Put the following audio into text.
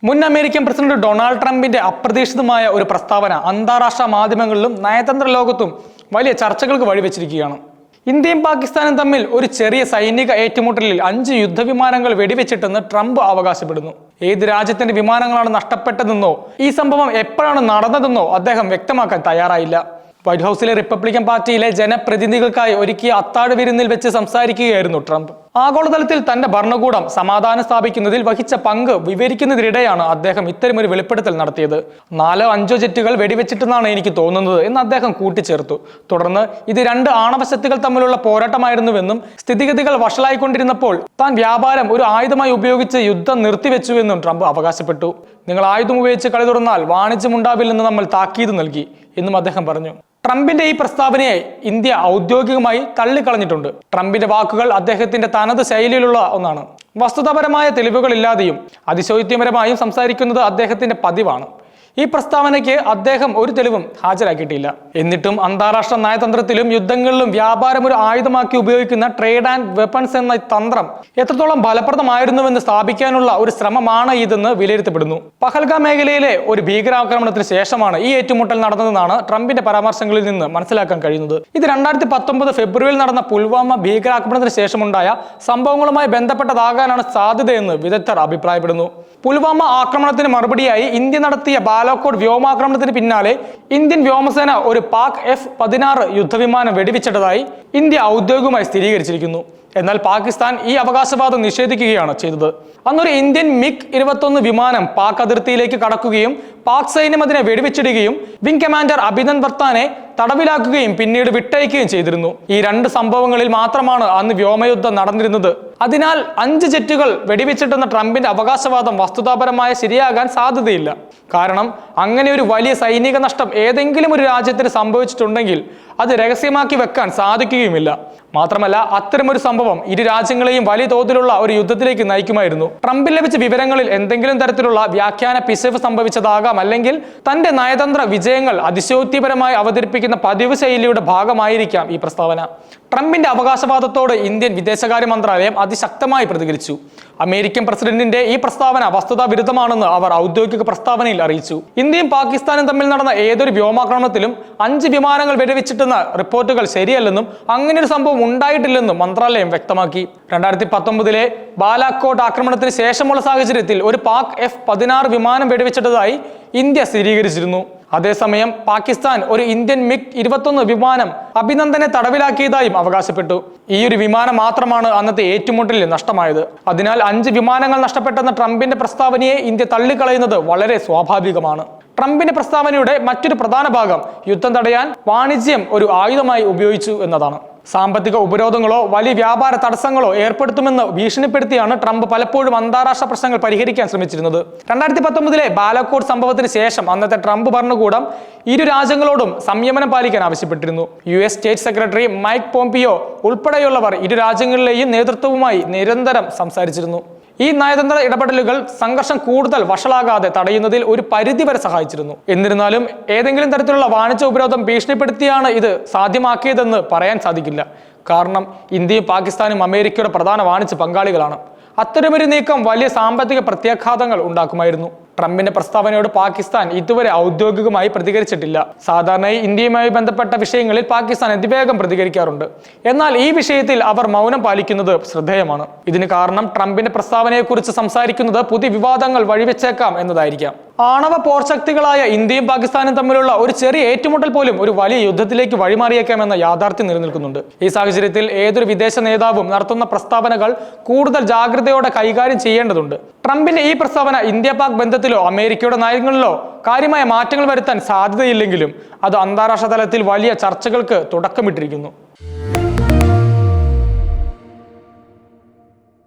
മുൻ American president Donald ട്രംപിന്റെ അപ്രതീക്ഷിതമായ ഒരു പ്രസ്താവന അന്താരാഷ്ട്ര മാധ്യമങ്ങളിലും നയതന്ത്ര ലോകത്തും വലിയ ചർച്ചകൾക്ക് വഴിവെച്ചിരിക്കുകയാണ്. ഇന്ത്യയും പാകിസ്ഥാനും തമ്മിൽ ഒരു ചെറിയ സൈനിക ഏറ്റുമുട്ടലിൽ 5 യുദ്ധവിമാനങ്ങൾ വെടിവെച്ചിട്ടെന്ന് ട്രംപ് അവകാശപ്പെടുന്നു. ഏത് രാജ്യത്തിന്റെ വിമാനങ്ങളാണ് നഷ്ടപ്പെട്ടതെന്നോ ഈ സംഭവം എപ്പോഴാണ് നടന്നതെന്നോ അദ്ദേഹം വ്യക്തമാക്കാൻ തയ്യാറായില്ല. വൈറ്റ് ഹൗസിലെ റിപ്പബ്ലിക്കൻ പാർട്ടിയിലെ ജനപ്രതിനിധികൾക്കായി ഒരുക്കിയ അത്താഴ വിരുന്നിൽ വെച്ച് സംസാരിക്കുകയായിരുന്നു ട്രംപ്. ആഗോളതലത്തിൽ തന്റെ ഭരണകൂടം സമാധാനം സ്ഥാപിക്കുന്നതിൽ വഹിച്ച പങ്ക് വിവരിക്കുന്നതിനിടെയാണ് അദ്ദേഹം ഇത്തരമൊരു വെളിപ്പെടുത്തൽ നടത്തിയത്. 4-5 ജെറ്റുകൾ വെടിവെച്ചിട്ടെന്നാണ് എനിക്ക് തോന്നുന്നത് എന്ന് അദ്ദേഹം കൂട്ടിച്ചേർത്തു. തുടർന്ന് ഇത് 2 ആണവശക്തികൾ തമ്മിലുള്ള പോരാട്ടമായിരുന്നുവെന്നും സ്ഥിതിഗതികൾ വഷളായിക്കൊണ്ടിരുന്നപ്പോൾ താൻ വ്യാപാരം ഒരു ആയുധമായി ഉപയോഗിച്ച് യുദ്ധം നിർത്തിവെച്ചുവെന്നും ട്രംപ് അവകാശപ്പെട്ടു. നിങ്ങൾ ആയുധം ഉപയോഗിച്ച് കളി തുടർന്നാൽ വാണിജ്യമുണ്ടാവില്ലെന്ന് നമ്മൾ താക്കീത് നൽകി എന്നും അദ്ദേഹം പറഞ്ഞു. ട്രംപിന്റെ ഈ പ്രസ്താവനയെ ഇന്ത്യ ഔദ്യോഗികമായി തള്ളിക്കളഞ്ഞിട്ടുണ്ട്. ട്രംപിന്റെ വാക്കുകൾ അദ്ദേഹത്തിന്റെ തനത് ശൈലിയിലുള്ള ഒന്നാണ്. വസ്തുതാപരമായ തെളിവുകളില്ലാതെയും അതിശോക്തിപരമായും സംസാരിക്കുന്നത് അദ്ദേഹത്തിന്റെ പതിവാണ്. ഈ പ്രസ്താവനയ്ക്ക് അദ്ദേഹം ഒരു തെളിവും ഹാജരാക്കിയിട്ടില്ല. എന്നിട്ടും അന്താരാഷ്ട്ര നയതന്ത്രത്തിലും യുദ്ധങ്ങളിലും വ്യാപാരം ഒരു ആയുധമാക്കി ഉപയോഗിക്കുന്ന ട്രേഡ് ആൻഡ് വെപ്പൺസ് എന്ന തന്ത്രം എത്രത്തോളം ഫലപ്രദമായിരുന്നുവെന്ന് സ്ഥാപിക്കാനുള്ള ഒരു ശ്രമമാണ് ഇതെന്ന് വിലയിരുത്തപ്പെടുന്നു. പഹൽഗാം മേഖലയിലെ ഒരു ഭീകരാക്രമണത്തിന് ശേഷമാണ് ഈ ഏറ്റുമുട്ടൽ നടന്നതെന്നാണ് ട്രംപിന്റെ പരാമർശങ്ങളിൽ നിന്ന് മനസ്സിലാക്കാൻ കഴിയുന്നത്. ഇത് 2019 ഫെബ്രുവരിയിൽ നടന്ന പുൽവാമ ഭീകരാക്രമണത്തിന് ശേഷമുണ്ടായ സംഭവങ്ങളുമായി ബന്ധപ്പെട്ടതാകാനാണ് സാധ്യതയെന്ന് വിദഗ്ധർ അഭിപ്രായപ്പെടുന്നു. പുൽവാമ ആക്രമണത്തിന് മറുപടിയായി ഇന്ത്യ നടത്തിയ ബാലാക്കോട്ട് വ്യോമാക്രമണത്തിന് പിന്നാലെ ഇന്ത്യൻ വ്യോമസേന ഒരു പാക് F-16 യുദ്ധവിമാനം വെടിവെച്ചിട്ടതായി ഇന്ത്യ ഔദ്യോഗികമായി സ്ഥിരീകരിച്ചിരിക്കുന്നു. എന്നാൽ പാകിസ്ഥാൻ ഈ അവകാശവാദം നിഷേധിക്കുകയാണ് ചെയ്തത്. അന്നൊരു ഇന്ത്യൻ MiG-21 വിമാനം പാക് അതിർത്തിയിലേക്ക് കടക്കുകയും പാക് സൈന്യം അതിനെ വെടിവെച്ചിടുകയും വിംഗ് കമാൻഡർ അഭിനന്ദൻ വർത്താനെ തടവിലാക്കുകയും പിന്നീട് വിട്ടയക്കുകയും ചെയ്തിരുന്നു. ഈ 2 സംഭവങ്ങളിൽ മാത്രമാണ് അന്ന് വ്യോമയുദ്ധം നടന്നിരുന്നത്. അതിനാൽ 5 ജെറ്റുകൾ വെടിവെച്ചിട്ടെന്ന ട്രംപിന്റെ അവകാശവാദം വസ്തുതാപരമായ ശരിയാകാൻ സാധ്യതയില്ല. കാരണം അങ്ങനെ ഒരു വലിയ സൈനിക നഷ്ടം ഏതെങ്കിലും ഒരു രാജ്യത്തിന് സംഭവിച്ചിട്ടുണ്ടെങ്കിൽ അത് രഹസ്യമാക്കി വെക്കാൻ സാധിക്കുകയുമില്ല. മാത്രമല്ല അത്തരമൊരു സംഭവം ഇരു രാജ്യങ്ങളെയും വലിയ തോതിലുള്ള ഒരു യുദ്ധത്തിലേക്ക് നയിക്കുമായിരുന്നു. ട്രംപിന് ലഭിച്ച വിവരങ്ങളിൽ എന്തെങ്കിലും തരത്തിലുള്ള വ്യാഖ്യാന പിശവ് സംഭവിച്ചതാകാം, അല്ലെങ്കിൽ തന്റെ നയതന്ത്ര വിജയങ്ങൾ അതിശയോക്തിപരമായി അവതരിപ്പിക്കുന്ന പതിവ് ശൈലിയുടെ ഭാഗമായിരിക്കാം ഈ പ്രസ്താവന. ട്രംപിന്റെ അവകാശവാദത്തോട് ഇന്ത്യൻ വിദേശകാര്യ മന്ത്രാലയം അതിശക്തമായി പ്രതികരിച്ചു. അമേരിക്കൻ പ്രസിഡന്റിന്റെ ഈ പ്രസ്താവന വസ്തുതാ വിരുദ്ധമാണെന്ന് അവർ ഔദ്യോഗിക പ്രസ്താവനയിൽ അറിയിച്ചു. ഇന്ത്യയും പാകിസ്ഥാനും തമ്മിൽ നടന്ന ഏതൊരു വ്യോമാക്രമണത്തിലും 5 വിമാനങ്ങൾ വെടിവെച്ചിട്ടെന്ന റിപ്പോർട്ടുകൾ ശരിയല്ലെന്നും അങ്ങനെ ഒരു സംഭവം ഉണ്ടായിട്ടില്ലെന്നും മന്ത്രാലയം വ്യക്തമാക്കി. 2019 ബാലാക്കോട്ട് ആക്രമണത്തിന് ശേഷമുള്ള സാഹചര്യത്തിൽ ഒരു പാക് F-16 വിമാനം വെടിവെച്ചിട്ടതായി ഇന്ത്യ സ്ഥിരീകരിച്ചിരുന്നു. അതേസമയം പാകിസ്ഥാൻ ഒരു ഇന്ത്യൻ MiG-21 വിമാനം അഭിനന്ദനെ തടവിലാക്കിയതായും അവകാശപ്പെട്ടു. ഈ ഒരു വിമാനം മാത്രമാണ് അന്നത്തെ ഏറ്റുമുട്ടലിൽ നഷ്ടമായത്. അതിനാൽ 5 വിമാനങ്ങൾ നഷ്ടപ്പെട്ടെന്ന ട്രംപിന്റെ പ്രസ്താവനയെ ഇന്ത്യ തള്ളിക്കളയുന്നത് വളരെ സ്വാഭാവികമാണ്. ട്രംപിന്റെ പ്രസ്താവനയുടെ മറ്റൊരു പ്രധാന ഭാഗം യുദ്ധം തടയാൻ വാണിജ്യം ഒരു ആയുധമായി ഉപയോഗിച്ചു എന്നതാണ്. സാമ്പത്തിക ഉപരോധങ്ങളോ വലിയ വ്യാപാര തടസ്സങ്ങളോ ഏർപ്പെടുത്തുമെന്ന് ഭീഷണിപ്പെടുത്തിയാണ് ട്രംപ് പലപ്പോഴും അന്താരാഷ്ട്ര പ്രശ്നങ്ങൾ പരിഹരിക്കാൻ ശ്രമിച്ചിരുന്നത്. 2019 ബാലാക്കോട്ട് സംഭവത്തിന് ശേഷം അന്നത്തെ ട്രംപ് ഭരണകൂടം ഇരു രാജ്യങ്ങളോടും സംയമനം പാലിക്കാൻ ആവശ്യപ്പെട്ടിരുന്നു. US state secretary Mike Pompeo ഉൾപ്പെടെയുള്ളവർ ഇരു രാജ്യങ്ങളിലെയും നേതൃത്വവുമായി നിരന്തരം സംസാരിച്ചിരുന്നു. ഈ നയതന്ത്ര ഇടപെടലുകൾ സംഘർഷം കൂടുതൽ വഷളാകാതെ തടയുന്നതിൽ ഒരു പരിധിവരെ സഹായിച്ചിരുന്നു. എന്നിരുന്നാലും ഏതെങ്കിലും തരത്തിലുള്ള വാണിജ്യ ഉപരോധം ഭീഷണിപ്പെടുത്തിയാണ് ഇത് സാധ്യമാക്കിയതെന്ന് പറയാൻ സാധിക്കില്ല. കാരണം ഇന്ത്യയും പാകിസ്ഥാനും അമേരിക്കയുടെ പ്രധാന വാണിജ്യ പങ്കാളികളാണ്. അത്തരമൊരു നീക്കം വലിയ സാമ്പത്തിക പ്രത്യാഘാതങ്ങൾ ഉണ്ടാക്കുമായിരുന്നു. ട്രംപിന്റെ പ്രസ്താവനയോട് പാകിസ്ഥാൻ ഇതുവരെ ഔദ്യോഗികമായി പ്രതികരിച്ചിട്ടില്ല. സാധാരണയായി ഇന്ത്യയുമായി ബന്ധപ്പെട്ട വിഷയങ്ങളിൽ പാകിസ്ഥാൻ അതിവേഗം പ്രതികരിക്കാറുണ്ട്. എന്നാൽ ഈ വിഷയത്തിൽ അവർ മൗനം പാലിക്കുന്നത് ശ്രദ്ധേയമാണ്. ഇതിന് കാരണം ട്രംപിന്റെ പ്രസ്താവനയെക്കുറിച്ച് സംസാരിക്കുന്നത് പുതിയ വിവാദങ്ങൾ വഴിവെച്ചേക്കാം എന്നതായിരിക്കാം. ആണവ പോർശക്തികളായ ഇന്ത്യയും പാകിസ്ഥാനും തമ്മിലുള്ള ഒരു ചെറിയ ഏറ്റുമുട്ടൽ പോലും ഒരു വലിയ യുദ്ധത്തിലേക്ക് വഴിമാറിയേക്കാമെന്ന യാഥാർത്ഥ്യം നിലനിൽക്കുന്നുണ്ട്. ഈ സാഹചര്യത്തിൽ ഏതൊരു വിദേശ നേതാവും നടത്തുന്ന പ്രസ്താവനകൾ കൂടുതൽ ജാഗ്രതയോടെ കൈകാര്യം ചെയ്യേണ്ടതുണ്ട്. ട്രംപിന്റെ ഈ പ്രസ്താവന ഇന്ത്യ പാക് ബന്ധത്തിലോ അമേരിക്കയുടെ നയങ്ങളിലോ കാര്യമായ മാറ്റങ്ങൾ വരുത്താൻ സാധ്യതയില്ലെങ്കിലും അത് അന്താരാഷ്ട്ര തലത്തിൽ വലിയ ചർച്ചകൾക്ക് തുടക്കമിട്ടിരിക്കുന്നു.